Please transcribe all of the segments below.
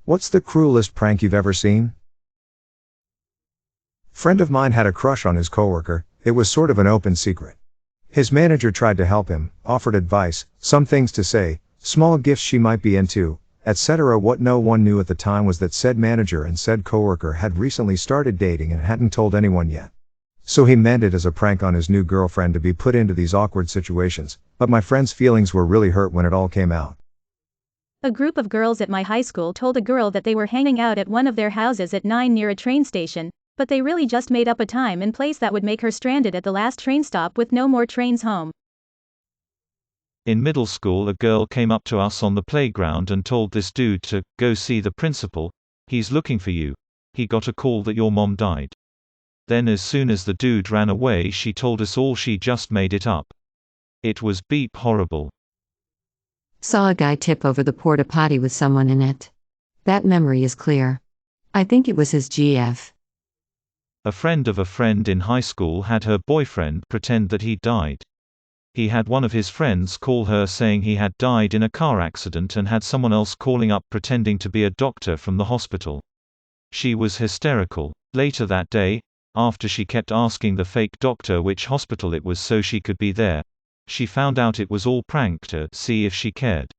What's the cruelest prank you've ever seen? Friend of mine had a crush on his coworker. It was sort of an open secret. His manager tried to help him, offered advice, some things to say, small gifts she might be into, etc. What no one knew at the time was that said manager and said coworker had recently started dating and hadn't told anyone yet. So he meant it as a prank on his new girlfriend to be put into these awkward situations, but my friend's feelings were really hurt when it all came out. A group of girls at my high school told a girl that they were hanging out at one of their houses at 9 near a train station, but they really just made up a time and place that would make her stranded at the last train stop with no more trains home. In middle school, a girl came up to us on the playground and told this dude to go see the principal. He's looking for you. He got a call that your mom died. Then as soon as the dude ran away, she told us all she just made it up. It was beep horrible. Saw a guy tip over the porta potty with someone in it. That memory is clear. I think it was his GF. A friend of a friend in high school had her boyfriend pretend that he died. He had one of his friends call her saying he had died in a car accident and had someone else calling up pretending to be a doctor from the hospital. She was hysterical. Later that day, after she kept asking the fake doctor which hospital it was so she could be there, she found out it was all prank to see if she cared.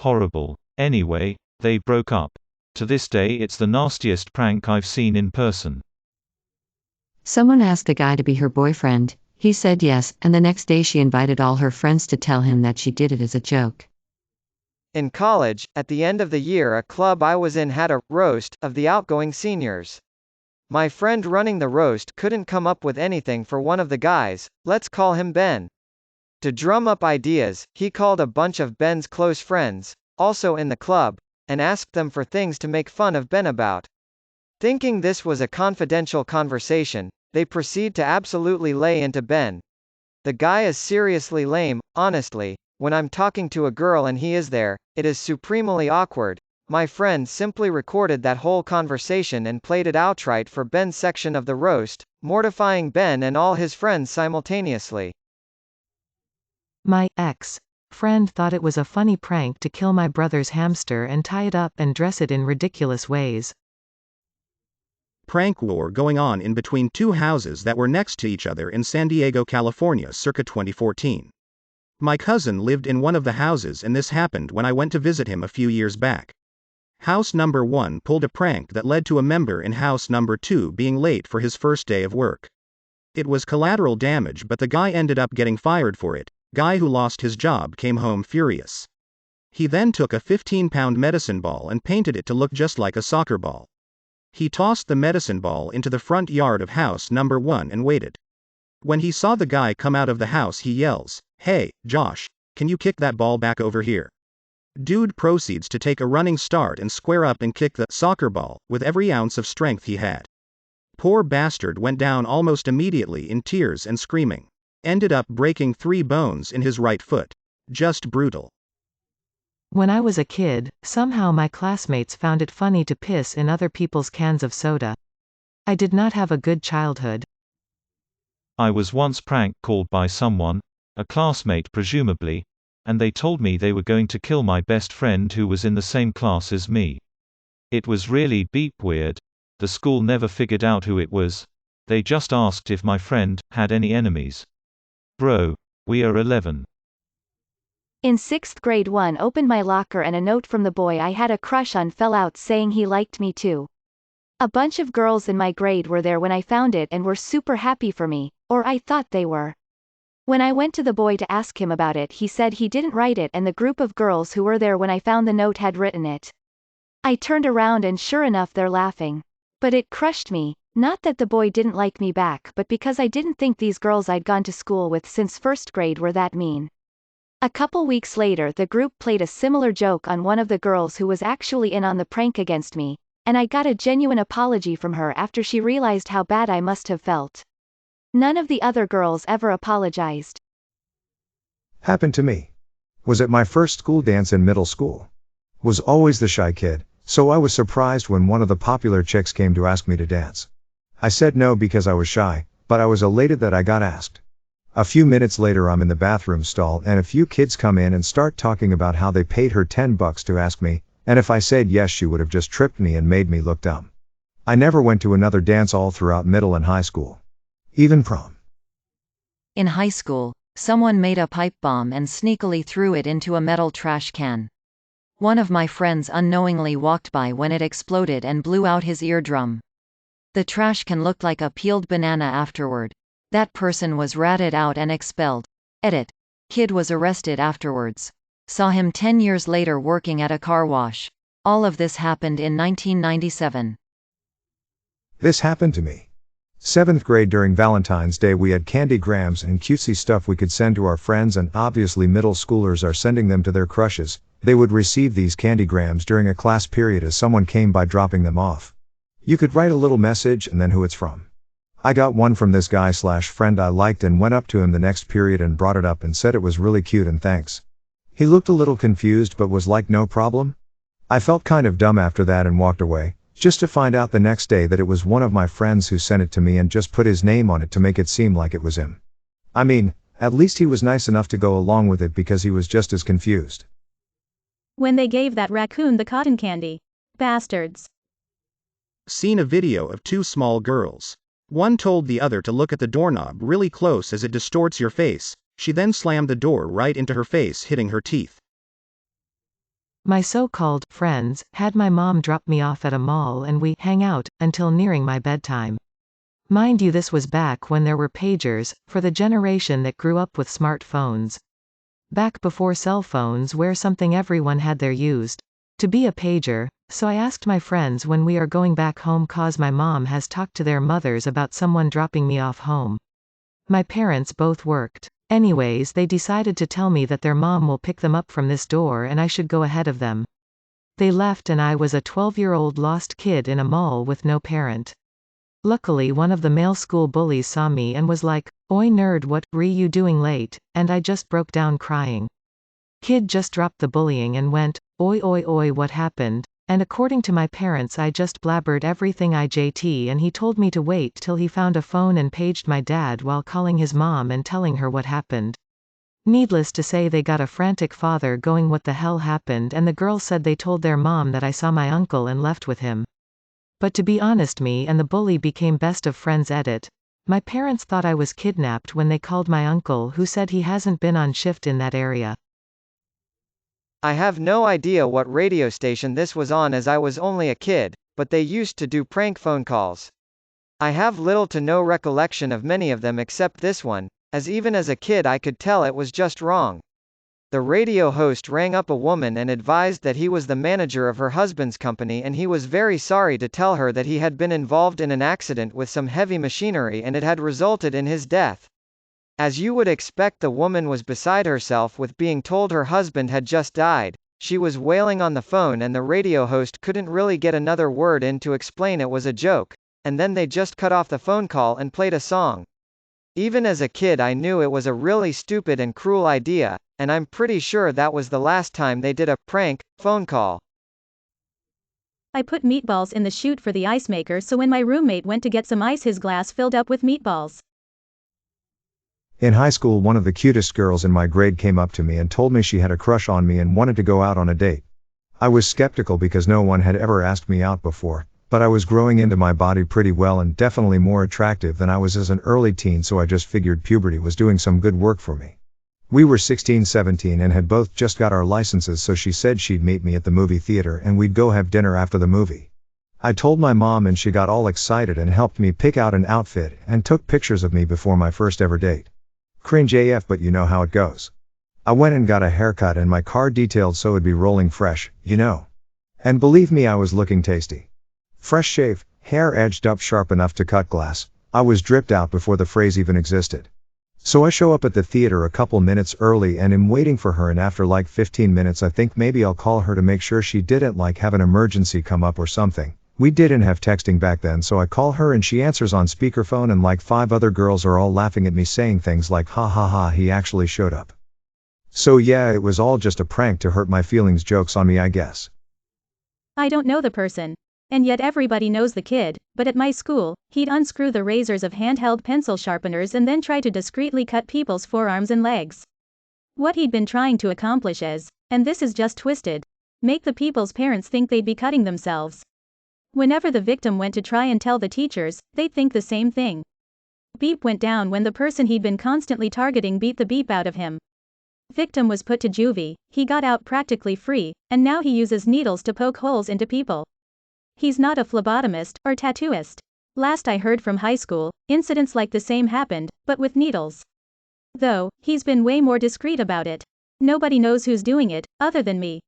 Horrible. Anyway, they broke up. To this day it's the nastiest prank I've seen in person. Someone asked a guy to be her boyfriend, he said yes, and the next day she invited all her friends to tell him that she did it as a joke. In college, at the end of the year, a club I was in had a roast of the outgoing seniors. My friend running the roast couldn't come up with anything for one of the guys, let's call him Ben. To drum up ideas, he called a bunch of Ben's close friends, also in the club, and asked them for things to make fun of Ben about. Thinking this was a confidential conversation, they proceed to absolutely lay into Ben. The guy is seriously lame, honestly. When I'm talking to a girl and he is there, it is supremely awkward. My friend simply recorded that whole conversation and played it outright for Ben's section of the roast, mortifying Ben and all his friends simultaneously. My ex-friend thought it was a funny prank to kill my brother's hamster and tie it up and dress it in ridiculous ways. Prank war going on in between two houses that were next to each other in San Diego, California circa 2014. My cousin lived in one of the houses and this happened when I went to visit him a few years back. House number 1 pulled a prank that led to a member in house number 2 being late for his first day of work. It was collateral damage, but the guy ended up getting fired for it. Guy who lost his job came home furious. He then took a 15-pound medicine ball and painted it to look just like a soccer ball. He tossed the medicine ball into the front yard of house number 1 and waited. When he saw the guy come out of the house, he yells, "Hey, Josh, can you kick that ball back over here?" Dude proceeds to take a running start and square up and kick the soccer ball with every ounce of strength he had. Poor bastard went down almost immediately in tears and screaming. Ended up breaking 3 bones in his right foot. Just brutal. When I was a kid, somehow my classmates found it funny to piss in other people's cans of soda. I did not have a good childhood. I was once prank called by someone, a classmate presumably, and they told me they were going to kill my best friend who was in the same class as me. It was really beep weird. The school never figured out who it was. They just asked if my friend had any enemies. Bro, we are 11. In 6th grade, one opened my locker and a note from the boy I had a crush on fell out saying he liked me too. A bunch of girls in my grade were there when I found it and were super happy for me, or I thought they were. When I went to the boy to ask him about it, he said he didn't write it and the group of girls who were there when I found the note had written it. I turned around and sure enough they're laughing. But it crushed me, not that the boy didn't like me back, but because I didn't think these girls I'd gone to school with since 1st grade were that mean. A couple weeks later the group played a similar joke on one of the girls who was actually in on the prank against me, and I got a genuine apology from her after she realized how bad I must have felt. None of the other girls ever apologized. Happened to me. Was at my first school dance in middle school. Was always the shy kid, so I was surprised when one of the popular chicks came to ask me to dance. I said no because I was shy, but I was elated that I got asked. A few minutes later I'm in the bathroom stall and a few kids come in and start talking about how they paid her $10 to ask me, And if I said yes, she would have just tripped me and made me look dumb. I never went to another dance all throughout middle and high school. Even prom. In high school, someone made a pipe bomb and sneakily threw it into a metal trash can. One of my friends unknowingly walked by when it exploded and blew out his eardrum. The trash can looked like a peeled banana afterward. That person was ratted out and expelled. Edit. Kid was arrested afterwards. Saw him 10 years later working at a car wash. All of this happened in 1997. This happened to me. 7th grade during Valentine's Day we had candy grams and cutesy stuff we could send to our friends, and obviously middle schoolers are sending them to their crushes. They would receive these candy grams during a class period as someone came by dropping them off. You could write a little message and then who it's from. I got one from this guy/friend I liked and went up to him the next period and brought it up and said it was really cute and thanks. He looked a little confused but was like no problem. I felt kind of dumb after that and walked away, just to find out the next day that it was one of my friends who sent it to me and just put his name on it to make it seem like it was him. I mean, at least he was nice enough to go along with it because he was just as confused. When they gave that raccoon the cotton candy. Bastards. Seen a video of two small girls. One told the other to look at the doorknob really close as it distorts your face. She then slammed the door right into her face, hitting her teeth. My so-called friends had my mom drop me off at a mall and we hang out until nearing my bedtime. Mind you, this was back when there were pagers, for the generation that grew up with smartphones. Back before cell phones, where something everyone had there used to be a pager. So I asked my friends when we are going back home cause my mom has talked to their mothers about someone dropping me off home. My parents both worked. Anyways, they decided to tell me that their mom will pick them up from this door and I should go ahead of them. They left and I was a 12-year-old lost kid in a mall with no parent. Luckily one of the male school bullies saw me and was like, "Oi nerd, what re you doing late?" And I just broke down crying. Kid just dropped the bullying and went, "Oi oi oi, what happened?" And according to my parents I just blabbered everything IJT and he told me to wait till he found a phone and paged my dad while calling his mom and telling her what happened. Needless to say they got a frantic father going, "What the hell happened?" And the girl said they told their mom that I saw my uncle and left with him. But to be honest, me and the bully became best of friends. Edit. My parents thought I was kidnapped when they called my uncle, who said he hasn't been on shift in that area. I have no idea what radio station this was on as I was only a kid, but they used to do prank phone calls. I have little to no recollection of many of them except this one, as even as a kid I could tell it was just wrong. The radio host rang up a woman and advised that he was the manager of her husband's company and he was very sorry to tell her that he had been involved in an accident with some heavy machinery and it had resulted in his death. As you would expect, the woman was beside herself with being told her husband had just died. She was wailing on the phone and the radio host couldn't really get another word in to explain it was a joke, and then they just cut off the phone call and played a song. Even as a kid I knew it was a really stupid and cruel idea, and I'm pretty sure that was the last time they did a prank phone call. I put meatballs in the chute for the ice maker, so when my roommate went to get some ice his glass filled up with meatballs. In high school one of the cutest girls in my grade came up to me and told me she had a crush on me and wanted to go out on a date. I was skeptical because no one had ever asked me out before, but I was growing into my body pretty well and definitely more attractive than I was as an early teen, so I just figured puberty was doing some good work for me. We were 16-17 and had both just got our licenses, so she said she'd meet me at the movie theater and we'd go have dinner after the movie. I told my mom and she got all excited and helped me pick out an outfit and took pictures of me before my first ever date. Cringe AF, but you know how it goes. I went and got a haircut and my car detailed so it'd be rolling fresh, you know. And believe me, I was looking tasty. Fresh shave, hair edged up sharp enough to cut glass. I was dripped out before the phrase even existed. So I show up at the theater a couple minutes early and am waiting for her, and after like 15 minutes I think maybe I'll call her to make sure she didn't like have an emergency come up or something. We didn't have texting back then, so I call her and she answers on speakerphone and like 5 other girls are all laughing at me saying things like, "Ha ha ha, he actually showed up." So yeah, it was all just a prank to hurt my feelings, jokes on me I guess. I don't know the person. And yet everybody knows the kid, but at my school, he'd unscrew the razors of handheld pencil sharpeners and then try to discreetly cut people's forearms and legs. What he'd been trying to accomplish is, and this is just twisted, Make the people's parents think they'd be cutting themselves. Whenever the victim went to try and tell the teachers, they'd think the same thing. Beep went down when the person he'd been constantly targeting beat the beep out of him. Victim was put to juvie, he got out practically free, and now he uses needles to poke holes into people. He's not a phlebotomist or tattooist. Last I heard from high school, incidents like the same happened, but with needles. Though, he's been way more discreet about it. Nobody knows who's doing it, other than me.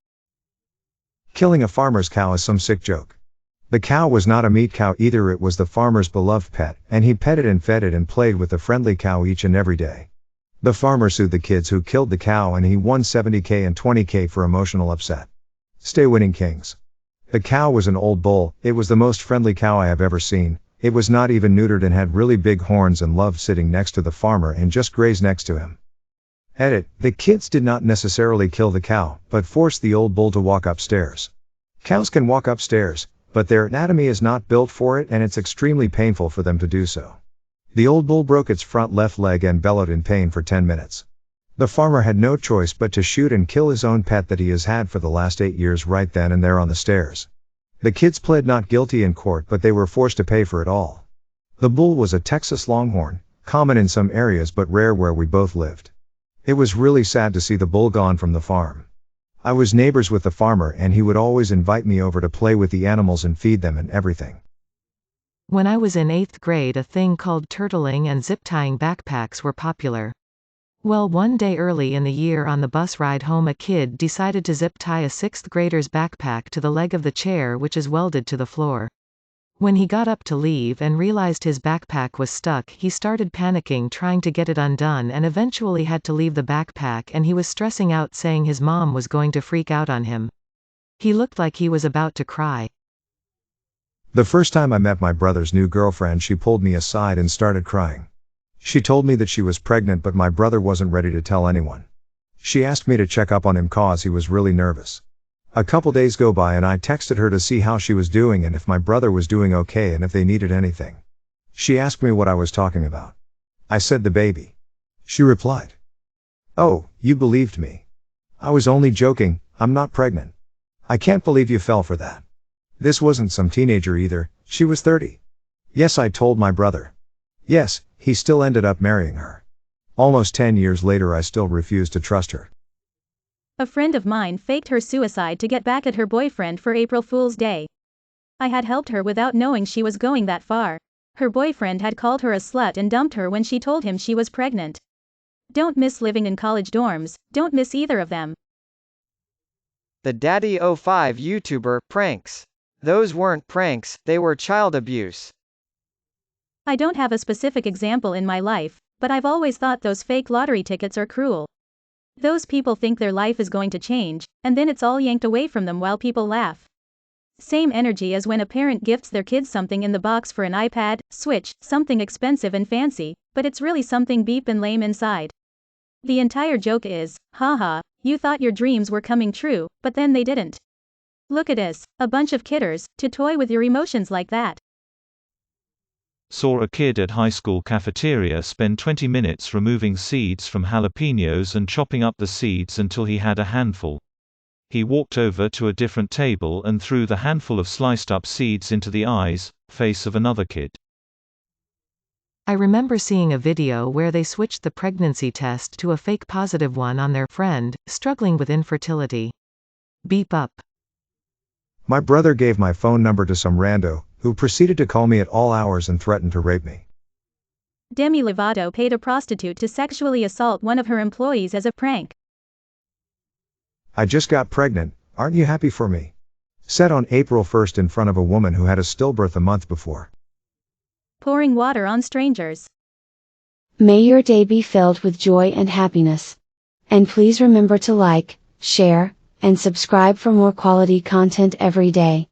Killing a farmer's cow is some sick joke. The cow was not a meat cow either, it was the farmer's beloved pet, and he petted and fed it and played with the friendly cow each and every day. The farmer sued the kids who killed the cow and he won $70,000 and $20,000 for emotional upset. Stay winning, kings. The cow was an old bull, it was the most friendly cow I have ever seen, it was not even neutered and had really big horns and loved sitting next to the farmer and just grazed next to him. Edit, the kids did not necessarily kill the cow, but forced the old bull to walk upstairs. Cows can walk upstairs, but their anatomy is not built for it and it's extremely painful for them to do so. The old bull broke its front left leg and bellowed in pain for 10 minutes. The farmer had no choice but to shoot and kill his own pet that he has had for the last 8 years right then and there on the stairs. The kids pled not guilty in court, but they were forced to pay for it all. The bull was a Texas Longhorn, common in some areas but rare where we both lived. It was really sad to see the bull gone from the farm. I was neighbors with the farmer and he would always invite me over to play with the animals and feed them and everything. When I was in 8th grade, a thing called turtling and zip-tying backpacks were popular. Well, one day early in the year on the bus ride home, a kid decided to zip-tie a 6th grader's backpack to the leg of the chair, which is welded to the floor. When he got up to leave and realized his backpack was stuck, he started panicking trying to get it undone and eventually had to leave the backpack, and he was stressing out saying his mom was going to freak out on him. He looked like he was about to cry. The first time I met my brother's new girlfriend, she pulled me aside and started crying. She told me that she was pregnant but my brother wasn't ready to tell anyone. She asked me to check up on him cause he was really nervous. A couple days go by and I texted her to see how she was doing and if my brother was doing okay and if they needed anything. She asked me what I was talking about. I said the baby. She replied, "Oh, you believed me. I was only joking, I'm not pregnant. I can't believe you fell for that." This wasn't some teenager either, she was 30. Yes, I told my brother. Yes, he still ended up marrying her. Almost 10 years later I still refuse to trust her. A friend of mine faked her suicide to get back at her boyfriend for April Fool's Day. I had helped her without knowing she was going that far. Her boyfriend had called her a slut and dumped her when she told him she was pregnant. Don't miss living in college dorms, don't miss either of them. The Daddy05 YouTuber pranks. Those weren't pranks, they were child abuse. I don't have a specific example in my life, but I've always thought those fake lottery tickets are cruel. Those people think their life is going to change, and then it's all yanked away from them while people laugh. Same energy as when a parent gifts their kids something in the box for an iPad, Switch, something expensive and fancy, but it's really something beep and lame inside. The entire joke is, haha, you thought your dreams were coming true, but then they didn't. Look at us, a bunch of kidders, to toy with your emotions like that. Saw a kid at high school cafeteria spend 20 minutes removing seeds from jalapenos and chopping up the seeds until he had a handful. He walked over to a different table and threw the handful of sliced up seeds into the eyes, face of another kid. I remember seeing a video where they switched the pregnancy test to a fake positive one on their friend, struggling with infertility. Beep up. My brother gave my phone number to some rando, who proceeded to call me at all hours and threatened to rape me. Demi Lovato paid a prostitute to sexually assault one of her employees as a prank. I just got pregnant, aren't you happy for me? Said on April 1st in front of a woman who had a stillbirth a month before. Pouring water on strangers. May your day be filled with joy and happiness. And please remember to like, share, and subscribe for more quality content every day.